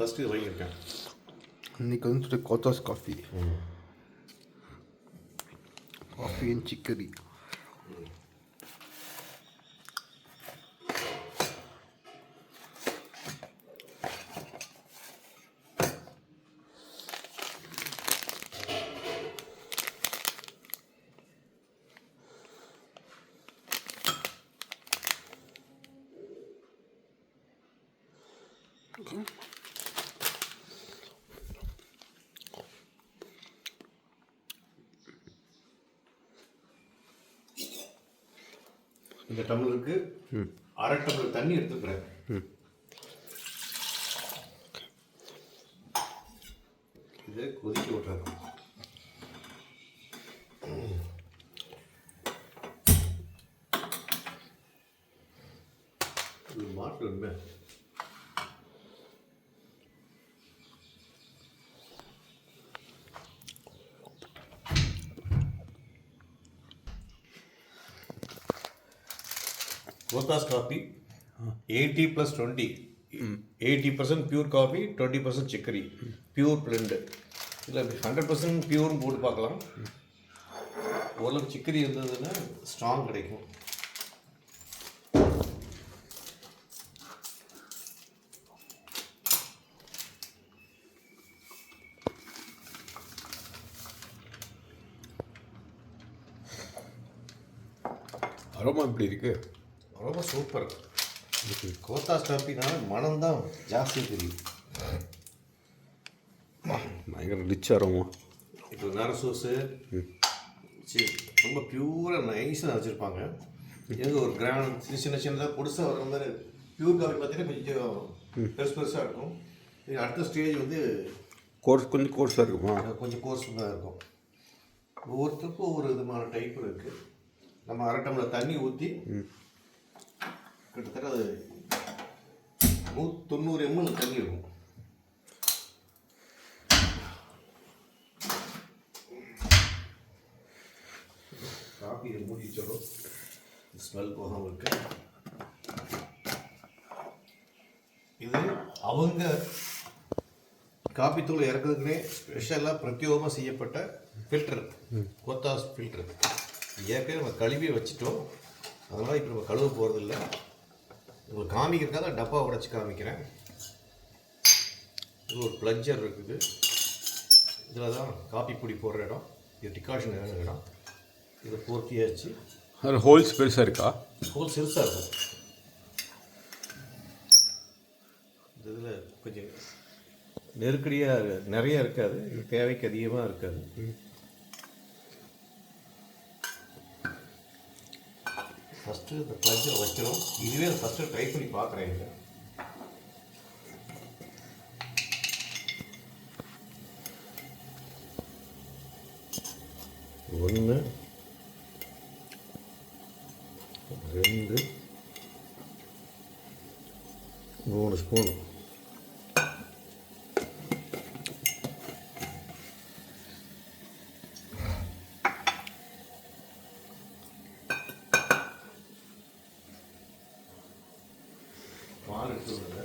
First இது வாங்கியிருக்கேன். இன்றைக்கி வந்து கோத்தாஸ் காஃபி அண்ட் சிக்கரி. இந்த டம்ளருக்கு அரை டம்ளர் தண்ணி எடுத்துக்கிறேன். இதை கொதிக்க விட்டுறேன். இது மாட்டு உண்மை. Kothas coffee 80+20, 80% pure coffee, 20% chicory, pure blend. இதில் 100% பியூர்னு போட்டு பார்க்கலாம். ஓரளவுக்கு சிக்கரி இருந்ததுன்னா ஸ்ட்ராங் கிடைக்கும். அரோமா எப்படி இருக்குது? ரொம்ப சூப்பர். கோத்தாஸ் காஃபினால மனம்தான் ஜாஸ்தி தெரியும். பயங்கர ரிச் அரோமா. இப்போ நரசூஸு ரொம்ப பியூராக நைஸாக வச்சுருப்பாங்க. எங்கே ஒரு கிராண்ட் சின்ன சின்னதாக பொடுசாக வர மாதிரி பியூர் காஃபி பார்த்தீங்கன்னா கொஞ்சம் பெருசாக இருக்கும். இது அடுத்த ஸ்டேஜ் வந்து கொஞ்சம் கோர்ஸாக இருக்குமா? கொஞ்சம் கோர்ஸாக இருக்கும். ஒவ்வொருத்தருக்கும் ஒவ்வொரு விதமான டைப் இருக்குது. நம்ம அரை டம்ளர் தண்ணி ஊற்றி கிட்டத்தட்ட அது 190 ml தண்ணி இருக்கும். காஃபி மூடி வச்சிடும், ஸ்மெல் போகாமல் இருக்கு. இது அவங்க காஃபி தூள் இறக்குறதுக்குனே ஸ்பெஷலாக பிரத்யேகமாக செய்யப்பட்ட ஃபில்டர், கோத்தாஸ் ஃபில்டர். ஏற்கனவே நம்ம கழுவி வச்சுட்டோம், அதனால் இப்போ நம்ம கழுவ போகிறதில்ல. உங்களுக்கு காமிக்கிறதுக்காக டப்பா உடைச்சி காமிக்கிறேன். இது ஒரு ப்ளட்ஜர் இருக்குது. இதில் தான் காப்பி பொடி போடுற இடம், இது டிகாஷன் இடம். இதை பூர்த்தியாச்சு. அது ஹோல்ஸ் பெருசாக இருக்கா? ஹோல்ஸ் பெருசாக இருக்கும். இதில் கொஞ்சம் நெருக்கடியாக நிறைய இருக்காது, இது தேவைக்கு அதிகமாக இருக்காது. ஃபஸ்ட்டு இந்த ப்ளட்ஜை வைக்கிறோம். இதுவே ஃபஸ்ட்டு ட்ரை பண்ணி பார்க்குறேன். இங்கே ஒன்று 2 3 ஸ்பூன். பால் எடுத்துருங்க.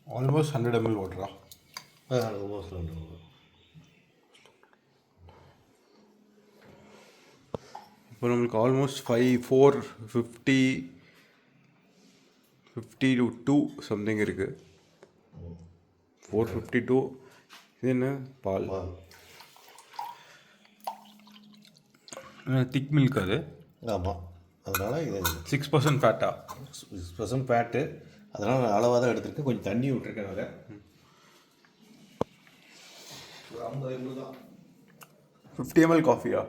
ஆல்மோஸ்ட் 100 ml வாட்டரா? Almost 100 ml. இப்போ நம்மளுக்கு ஆல்மோஸ்ட் 450 to 2 சம்திங் இருக்குது. 452. இது என்ன பால்? திக் மில்க் அது. ஆமாம், அதனால் இது 6% ஃபேட்டா? 6% ஃபேட்டு. அதனால் நான் அளவாக தான் எடுத்துருக்கேன். கொஞ்சம் தண்ணி விட்டுருக்கேன். அதில் ஒரு 50 ml தான். 50 ml காஃபியா?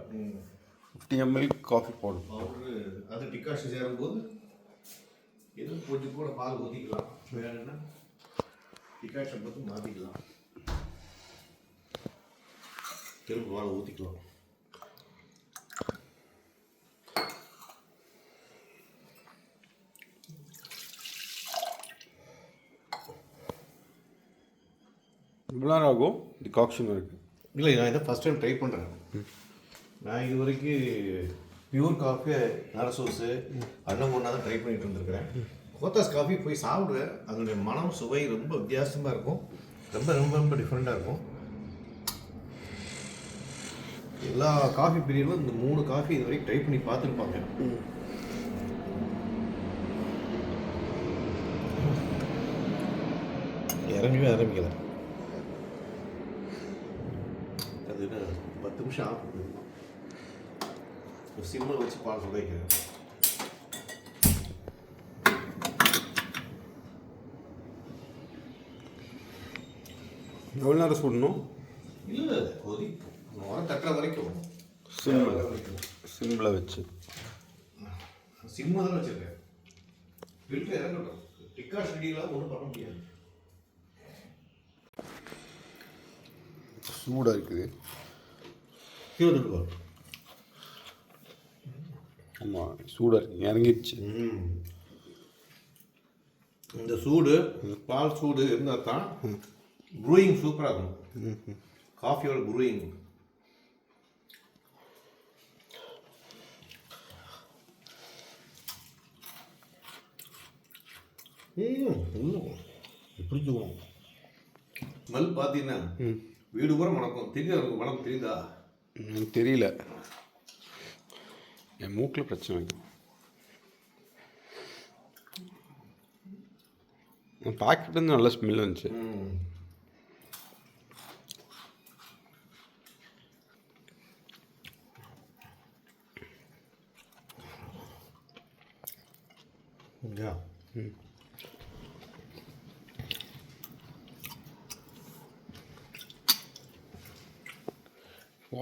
50 ml காஃபி போடும். பவுட்ரு அது டிகாஷன் சேரும்போது எதுவும் கொஞ்சம் கூட பால் ஊற்றிக்கலாம். வேணும்னா டிகாஷன் பார்த்து மாற்றிக்கலாம். திரும்ப வாழை ஊற்றிக்கலாம். இவ்வளோ நேரம் ஆகும் டிகாக்ஷன் இருக்குது? இல்லை, நான் இதை ஃபஸ்ட் டைம் ட்ரை பண்ணுறேன். நான் இது வரைக்கும் பியூர் காஃபி, நரசோஸு, அன்னபூர்ணா தான் ட்ரை பண்ணிட்டு இருந்திருக்கிறேன். கோத்தாஸ் காஃபி போய் சாப்பிடுவேன். அதனுடைய மனம், சுவை ரொம்ப வித்தியாசமாக இருக்கும். ரொம்ப ரொம்ப ரொம்ப டிஃப்ரெண்ட்டாக இருக்கும். எல்லா காஃபி பீரியடும் இந்த 3 காஃபி இது வரைக்கும் ட்ரை பண்ணி பார்த்துருப்பாங்க. இறங்கவே ஆரம்பிக்கலை. அது 10 நிமிஷம் ஆகும். சிம்மில் வச்சு பால் சுதைக்கிறேன். எவ்வளோ நேரம் சுடணும்? இல்லை, கொதிக்கும். உரம் தட்டுற வரைக்கும் சிம்மில் வச்சு. சிம்மு தான் வச்சுருக்கேன். ஃபில்டர் இறங்கட்டும். டிக்காஷ் ரெடியெலாம் ஒன்றும் பண்ண முடியாது. சூடாக இருக்குது. கீழே ஆமாம், சூடாக இருக்குது, இறங்கிடுச்சு. இந்த சூடு, பால் சூடு இருந்தால் தான் ப்ரூயிங் சூப்பராக இருக்கும். காஃபியோட ப்ரூயிங். பிடிச்சிக்கணும். ஸ்மெல் பார்த்தீங்கன்னா வீடு பூரா மணக்கும். தெரியுதா? எனக்கு மணம் தெரியுதா? எனக்கு தெரியல, என் மூக்கில் பிரச்சனை வைக்கும். பாக்கெட்லேருந்து நல்ல ஸ்மெல் வந்துச்சு.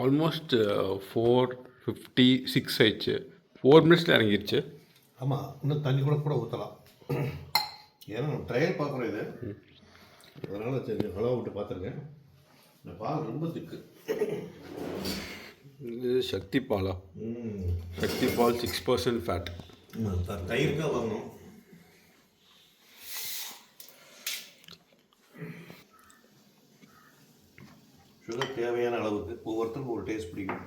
ஆல்மோஸ்ட் 4:56 ஆயிடுச்சு. 4 மினிட்ஸில் இறங்கிடுச்சு. ஆமாம், இன்னும் தண்ணி கூட ஊற்றலாம். ஏன்னா ட்ரையல் பார்க்குறோம் இது. அதனால் சரி ஹலோ விட்டு பார்த்துருக்கேன். இந்த பால் ரொம்ப திக்கு. இது சக்தி பாலா? சக்தி பால் 6% ஃபேட். தயிருக்காக வாங்கணும். சுகர் தேவையான அளவுக்கு. ஒவ்வொருத்தருக்கும் ஒரு டேஸ்ட் பிடிக்கும்.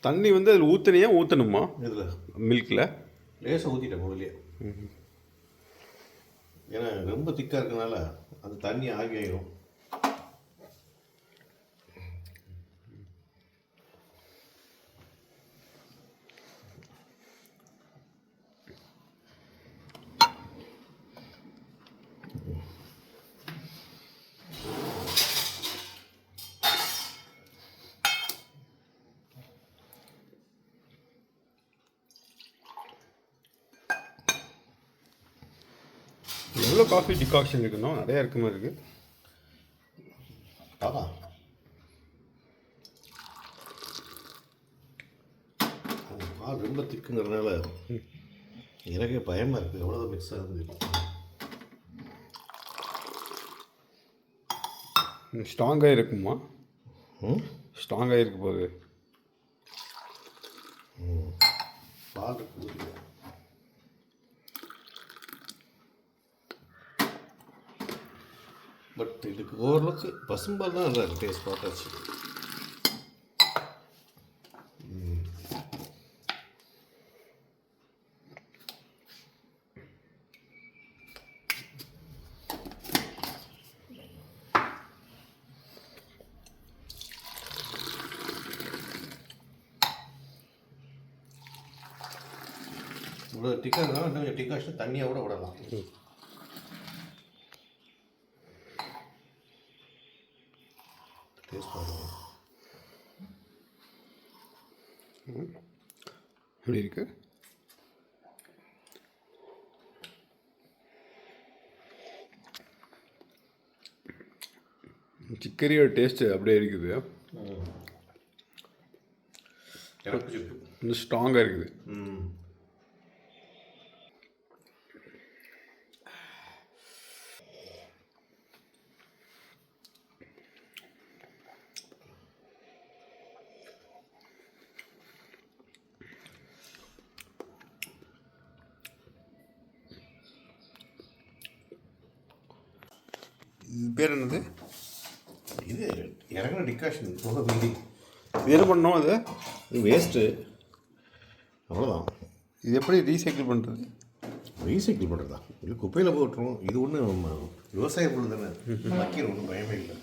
தண்ணி வந்து அதில் ஊற்றினியா ஊற்றணுமா? இதில் மில்கில் லேசாக ஊற்றிட்டேன் முதல்லையே. ஏன்னா ரொம்ப திக்காக இருக்கனால அந்த தண்ணி ஆகி ஆகிடும். எவ்வளோ காஃபி டிகாக்ஷன் இருக்கணும்? நிறையா இருக்க மாதிரி இருக்குது. ஆமாம், பால் ரொம்ப திக்குங்கிறதுனால எனக்கே பயமாக இருக்குது. எவ்வளோ மிக்ஸ் ஆகுது. ஸ்ட்ராங்காக இருக்குமா? ஸ்ட்ராங்காக இருக்க போகுது. பால் இருக்குது. பட் இதுக்கு ஓரளவுக்கு பசும்பால் தான் நல்லா இருக்குது. டேஸ்ட் பார்த்தாச்சு. இவ்வளோ டிக்கா இருந்தாலும் இன்னும் டிக்காஷன் தண்ணியாக கூட விடலாம். டேஸ்ட் பண்ணுவோம். எப்படி இருக்கு? சிக்கரியோட டேஸ்ட்டு அப்படியே இருக்குது. இன்னும் ஸ்ட்ராங்காக இருக்குது. இது பேர் என்னது? இது இறங்கின டிகாஷன் போக மீதி இது என்ன பண்ணோம் அது? இது வேஸ்ட்டு, அவ்வளோதான். இது எப்படி ரீசைக்கிள் பண்ணுறது? ரீசைக்கிள் பண்ணுறதா? இல்லை குப்பையில் போட்டுரும். இது ஒன்றும் விவசாய பொருள் தானே, மக்கள் ஒன்றும் பயமே இல்லை.